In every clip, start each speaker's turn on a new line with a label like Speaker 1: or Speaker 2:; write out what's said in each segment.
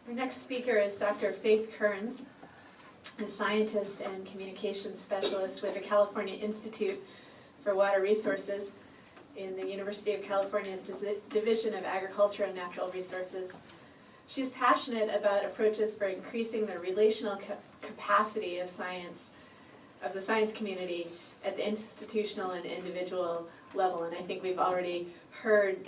Speaker 1: Our next speaker is Dr. Faith Kearns, a scientist and communications specialist with the California Institute for Water Resources in the University of California's Division of Agriculture and Natural Resources. She's passionate about approaches for increasing the relational capacity of science, of the science community at the institutional and individual level. And I think we've already heard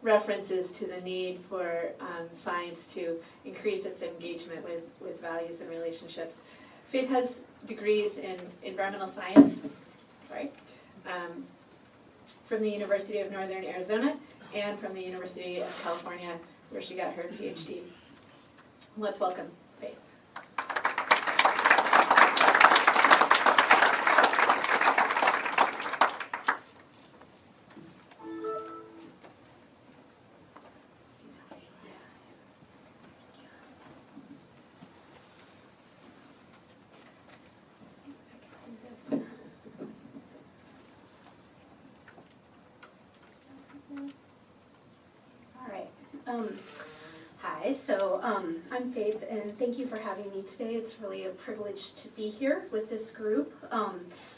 Speaker 1: references to the need for science to increase its engagement with values and relationships. Faith has degrees in environmental science, from the University of Northern Arizona and from the University of California, where she got her PhD. Let's welcome Faith.
Speaker 2: Hi, so I'm Faith, and thank you for having me today. It's really a privilege to be here with this group.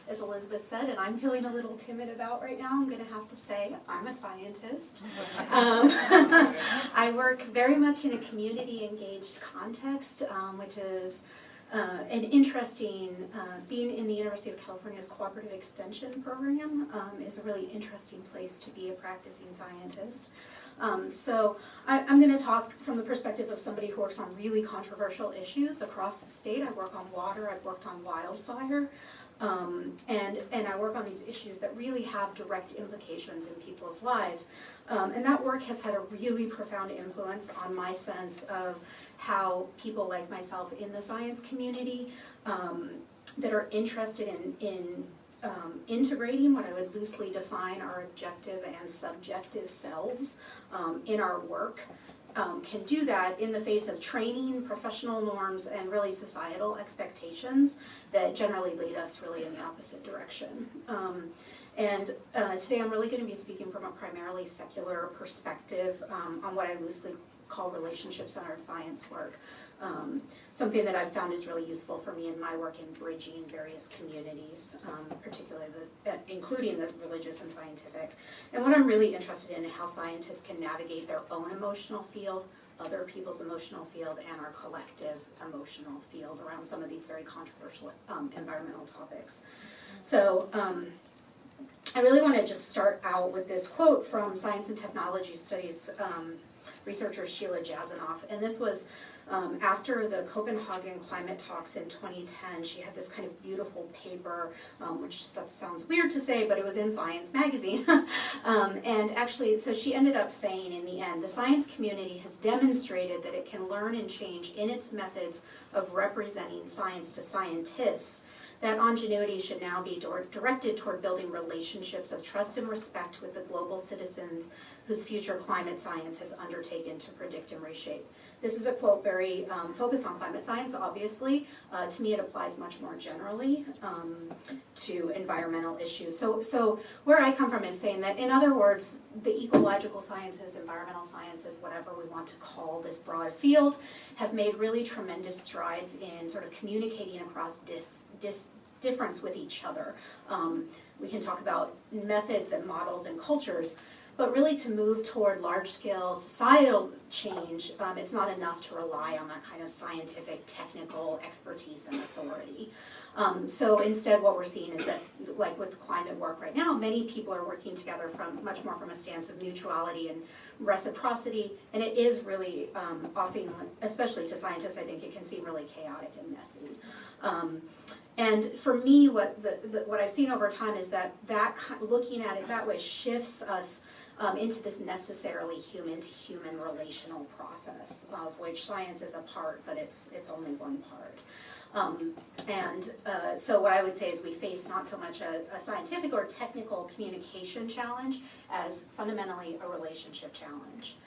Speaker 2: As Elizabeth said, and I'm feeling a little timid about right now, I'm going to have to say I'm a scientist. I work very much in a community-engaged context, which is an interesting, being in the University of California's Cooperative Extension Program is a really interesting place to be a practicing scientist. So I'm going to talk from the perspective of somebody who works on really controversial issues across the state. I work on water, I've worked on wildfire, and I work on these issues that really have direct implications in people's lives. And that work has had a really profound influence on my sense of how people like myself in the science community that are interested in integrating what I would loosely define our objective and subjective selves in our work can do that in the face of training, professional norms, and really societal expectations that generally lead us really in the opposite direction. Today I'm really going to be speaking from a primarily secular perspective on what I loosely call relationship-centered science work. Something that I've found is really useful for me in my work in bridging various communities, particularly including the religious and scientific. And what I'm really interested in is how scientists can navigate their own emotional field, other people's emotional field, and our collective emotional field around some of these very controversial environmental topics. So I really want to just start out with this quote from Science and Technology Studies researcher Sheila Jasanoff, and this was after the Copenhagen climate talks in 2010. She had this kind of beautiful paper, which that sounds weird to say, but it was in Science magazine. And actually, so she ended up saying in the end, the science community has demonstrated that it can learn and change in its methods of representing science to scientists. That ingenuity should now be directed toward building relationships of trust and respect with the global citizens whose future climate science has undertaken to predict and reshape. This is a quote very focused on climate science, obviously. To me, it applies much more generally to environmental issues. So where I come from is saying that, in other words, the ecological sciences, environmental sciences, whatever we want to call this broad field, have made really tremendous strides in sort of communicating across difference with each other. We can talk about methods and models and cultures, but really to move toward large-scale societal change, it's not enough to rely on that kind of scientific, technical expertise and authority. So instead what we're seeing is that, like with climate work right now, many people are working together much more from a stance of mutuality and reciprocity, and it is really often, especially to scientists, I think it can seem really chaotic and messy. And for me, what I've seen over time is that looking at it that way shifts us into this necessarily human-to-human relational process, of which science is a part, but it's only one part. So what I would say is we face not so much a scientific or technical communication challenge as fundamentally a relationship challenge.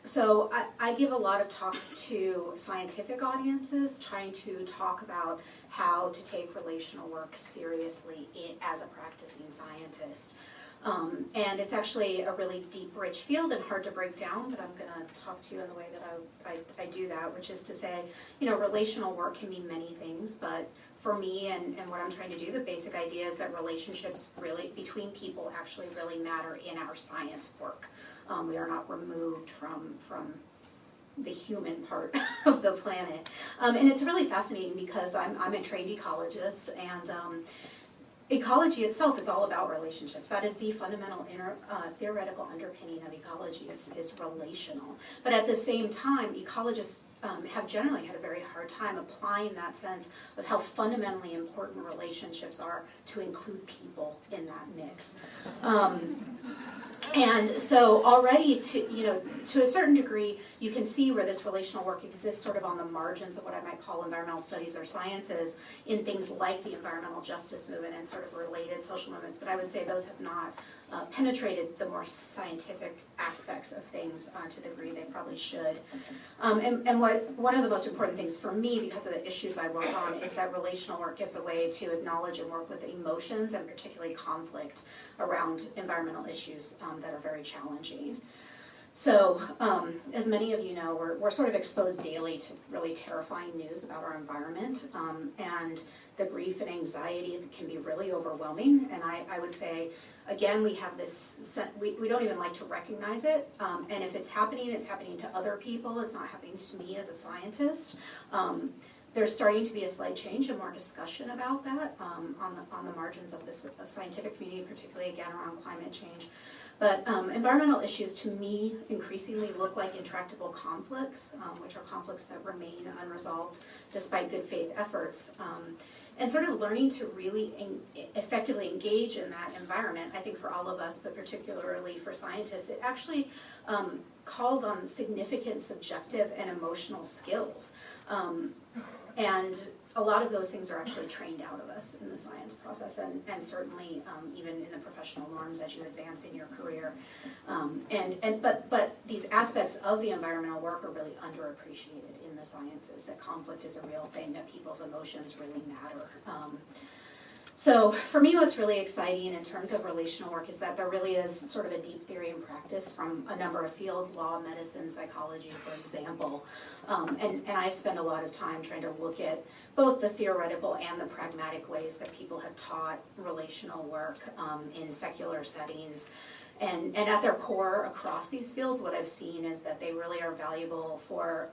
Speaker 2: So I give a lot of talks to scientific audiences, trying to talk about how to take relational work seriously as a practicing scientist. And it's actually a really deep, rich field and hard to break down, but I'm gonna talk to you in the way that I do that, which is to say, relational work can mean many things, but for me and what I'm trying to do, the basic idea is that relationships really, between people, actually really matter in our science work. We are not removed from the human part of the planet. And it's really fascinating because I'm a trained ecologist, and ecology itself is all about relationships. That is the fundamental theoretical underpinning of ecology is relational. But at the same time, ecologists have generally had a very hard time applying that sense of how fundamentally important relationships are to include people in that mix. And so already, to a certain degree, you can see where this relational work exists sort of on the margins of what I might call environmental studies or sciences in things like the environmental justice movement and sort of related social movements. But I would say those have not penetrated the more scientific aspects of things to the degree they probably should. And one of the most important things for me, because of the issues I work on, is that relational work gives a way to acknowledge and work with emotions, and particularly conflict around environmental issues that are very challenging. So, as many of you know, we're sort of exposed daily to really terrifying news about our environment, and the grief and anxiety can be really overwhelming. And I would say, again, we have this, we don't even like to recognize it, and if it's happening to other people, it's not happening to me as a scientist. There's starting to be a slight change and more discussion about that on the margins of this scientific community, particularly again around climate change. But environmental issues to me increasingly look like intractable conflicts, which are conflicts that remain unresolved despite good faith efforts. And sort of learning to really effectively engage in that environment, I think for all of us, but particularly for scientists, it actually calls on significant subjective and emotional skills. And a lot of those things are actually trained out of us in the science process, and certainly even in the professional norms as you advance in your career. But these aspects of the environmental work are really underappreciated in the sciences, that conflict is a real thing, that people's emotions really matter. So for me, what's really exciting in terms of relational work is that there really is sort of a deep theory and practice from a number of fields, law, medicine, psychology, for example. And I spend a lot of time trying to look at both the theoretical and the pragmatic ways that people have taught relational work in secular settings. And at their core, across these fields, what I've seen is that they really are valuable for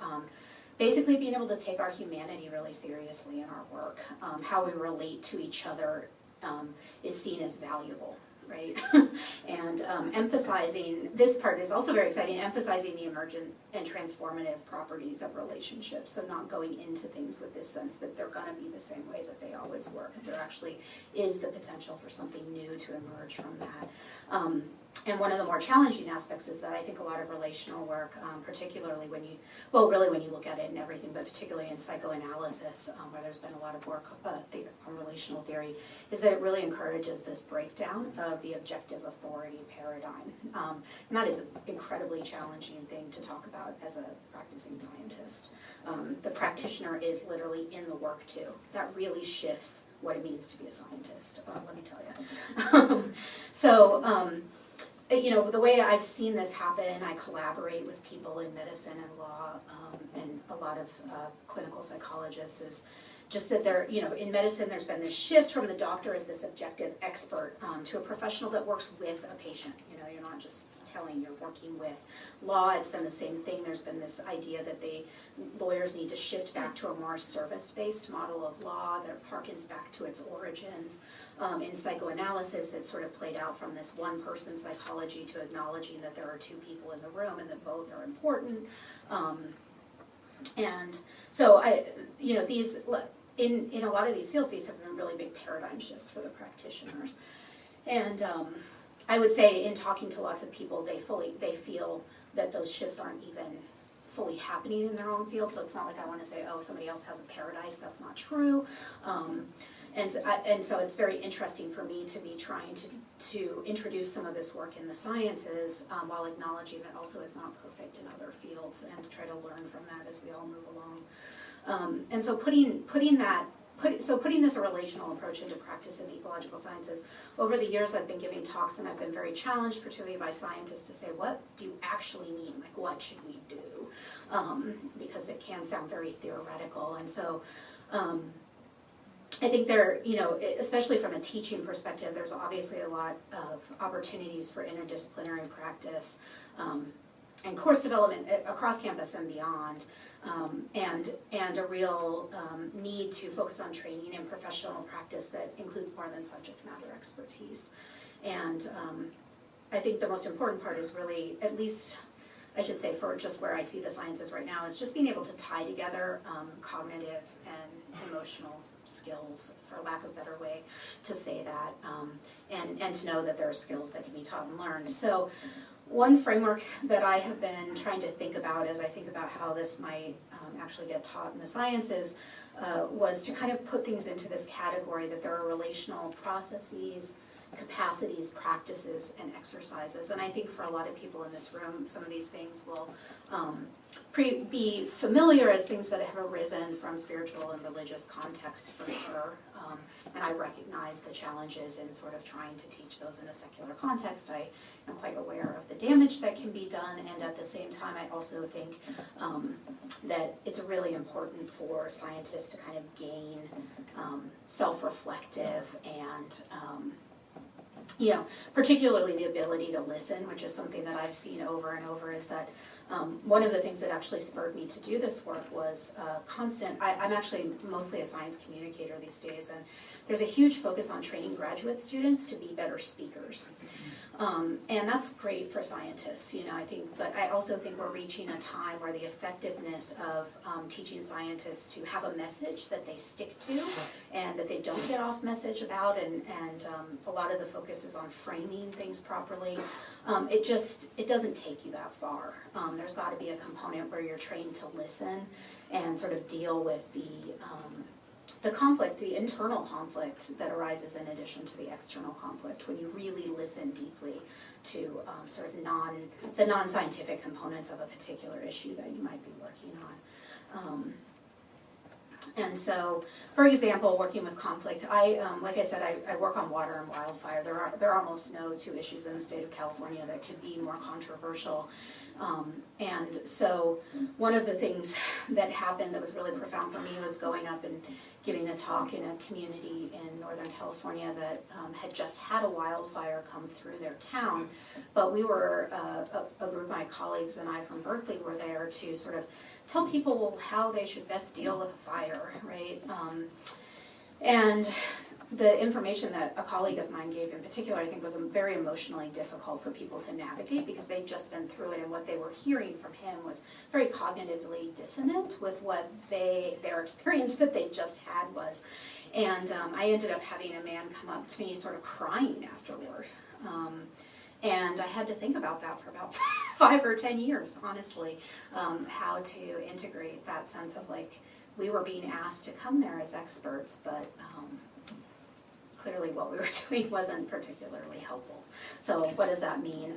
Speaker 2: basically being able to take our humanity really seriously in our work. How we relate to each other is seen as valuable, right? And emphasizing, this part is also very exciting, emphasizing the emergent and transformative properties of relationships. So not going into things with this sense that they're gonna be the same way that they always were. There actually is the potential for something new to emerge from that. And one of the more challenging aspects is that I think a lot of relational work, particularly when you, well, really when you look at it in everything, but particularly in psychoanalysis, where there's been a lot of work on relational theory, is that it really encourages this breakdown of the objective authority paradigm. And that is an incredibly challenging thing to talk about as a practicing scientist. The practitioner is literally in the work too. That really shifts what it means to be a scientist, let me tell you. The way I've seen this happen, I collaborate with people in medicine and law, and a lot of clinical psychologists, is just that in medicine there's been this shift from the doctor as this objective expert to a professional that works with a patient. You're not just telling, you're working with. Law, it's been the same thing. There's been this idea that lawyers need to shift back to a more service-based model of law that harkens back to its origins. In psychoanalysis, it's sort of played out from this one-person psychology to acknowledging that there are two people in the room and that both are important. And so these in a lot of these fields, these have been really big paradigm shifts for the practitioners. And I would say in talking to lots of people, they feel that those shifts aren't even fully happening in their own field. So it's not like I want to say, oh, somebody else has a paradise. That's not true. And so it's very interesting for me to be trying to introduce some of this work in the sciences while acknowledging that also it's not perfect in other fields, and try to learn from that as we all move along. And so putting that putting this relational approach into practice in ecological sciences, over the years I've been giving talks and I've been very challenged, particularly by scientists, to say, what do you actually mean? Like, what should we do? Because it can sound very theoretical. And so I think there, especially from a teaching perspective, there's obviously a lot of opportunities for interdisciplinary practice and course development across campus and beyond, and a real need to focus on training and professional practice that includes more than subject matter expertise. And I think the most important part is really, at least I should say for just where I see the sciences right now, is just being able to tie together cognitive and emotional skills, for lack of a better way to say that, and to know that there are skills that can be taught and learned. So one framework that I have been trying to think about as I think about how this might actually get taught in the sciences was to kind of put things into this category that there are relational processes, capacities, practices, and exercises. And I think for a lot of people in this room, some of these things will be familiar as things that have arisen from spiritual and religious contexts, for sure. And I recognize the challenges in sort of trying to teach those in a secular context. I am quite aware of the damage that can be done, and at the same time I also think that it's really important for scientists to kind of gain self-reflective and particularly the ability to listen, which is something that I've seen over and over, is that one of the things that actually spurred me to do this work was I'm actually mostly a science communicator these days, and there's a huge focus on training graduate students to be better speakers. And that's great for scientists, I think, but I also think we're reaching a time where the effectiveness of teaching scientists to have a message that they stick to and that they don't get off message about, and a lot of the focus is on framing things properly. It doesn't take you that far. There's got to be a component where you're trained to listen and sort of deal with the conflict, the internal conflict that arises in addition to the external conflict, when you really listen deeply to sort of the non-scientific components of a particular issue that you might be working on. And so, for example, working with conflict, like I said, I work on water and wildfire. There are almost no two issues in the state of California that could be more controversial. And so one of the things that happened that was really profound for me was going up and giving a talk in a community in Northern California that had just had a wildfire come through their town. But we were, a group of my colleagues and I from Berkeley were there to sort of tell people how they should best deal with a fire, right? And the information that a colleague of mine gave in particular, I think, was very emotionally difficult for people to navigate, because they'd just been through it, and what they were hearing from him was very cognitively dissonant with what their experience that they just had was. And I ended up having a man come up to me sort of crying afterward. And I had to think about that for about 5 or 10 years, honestly, how to integrate that sense of, like, we were being asked to come there as experts, but clearly what we were doing wasn't particularly helpful. So what does that mean?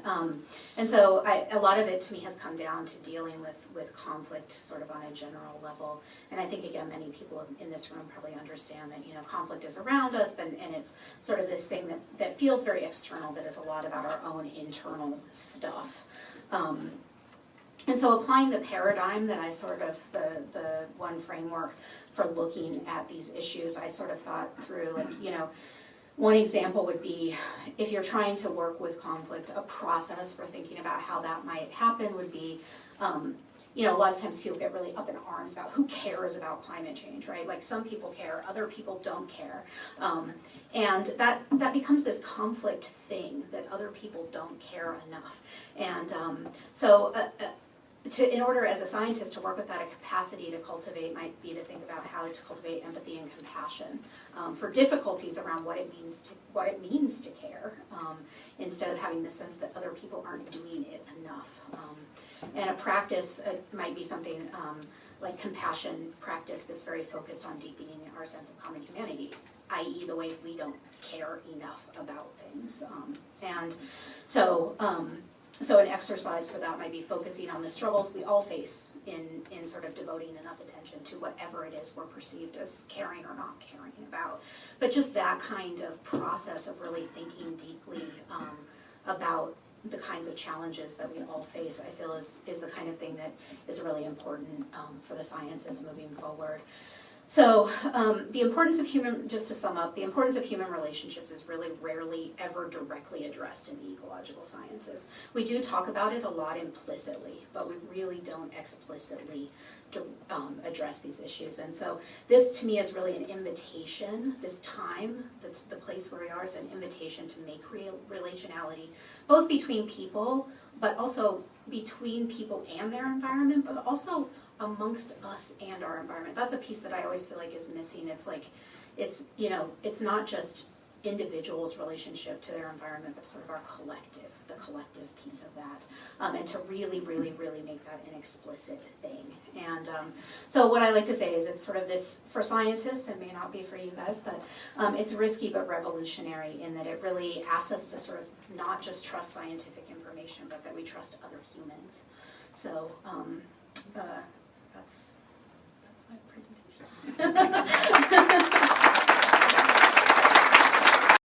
Speaker 2: And so a lot of it to me has come down to dealing with conflict sort of on a general level. And I think, again, many people in this room probably understand that, conflict is around us, and it's sort of this thing that feels very external, but is a lot about our own internal stuff. And so applying the paradigm that I sort of, the one framework for looking at these issues, I sort of thought through, like, one example would be, if you're trying to work with conflict, a process for thinking about how that might happen would be, a lot of times people get really up in arms about who cares about climate change, right? Like, some people care, other people don't care. And that becomes this conflict thing, that other people don't care enough. And in order as a scientist to work with that, a capacity to cultivate might be to think about how to cultivate empathy and compassion for difficulties around what it means to care, instead of having the sense that other people aren't doing it enough. And a practice might be something like compassion practice that's very focused on deepening our sense of common humanity, i.e. the ways we don't care enough about things. And so So an exercise for that might be focusing on the struggles we all face in sort of devoting enough attention to whatever it is we're perceived as caring or not caring about. But just that kind of process of really thinking deeply about the kinds of challenges that we all face, I feel is the kind of thing that is really important for the sciences moving forward. So the importance of just to sum up, the importance of human relationships is really rarely ever directly addressed in the ecological sciences. We do talk about it a lot implicitly, but we really don't explicitly address these issues. And so this to me is really an invitation, this time, the place where we are is an invitation to make relationality, both between people, but also between people and their environment, but also amongst us and our environment. That's a piece that I always feel like is missing. It's like, it's not just individuals' relationship to their environment, but sort of our collective, the collective piece of that, and to really, really, really make that an explicit thing. And so what I like to say is it's sort of this, for scientists, it may not be for you guys, but it's risky but revolutionary in that it really asks us to sort of not just trust scientific information, but that we trust other humans. So that's my presentation.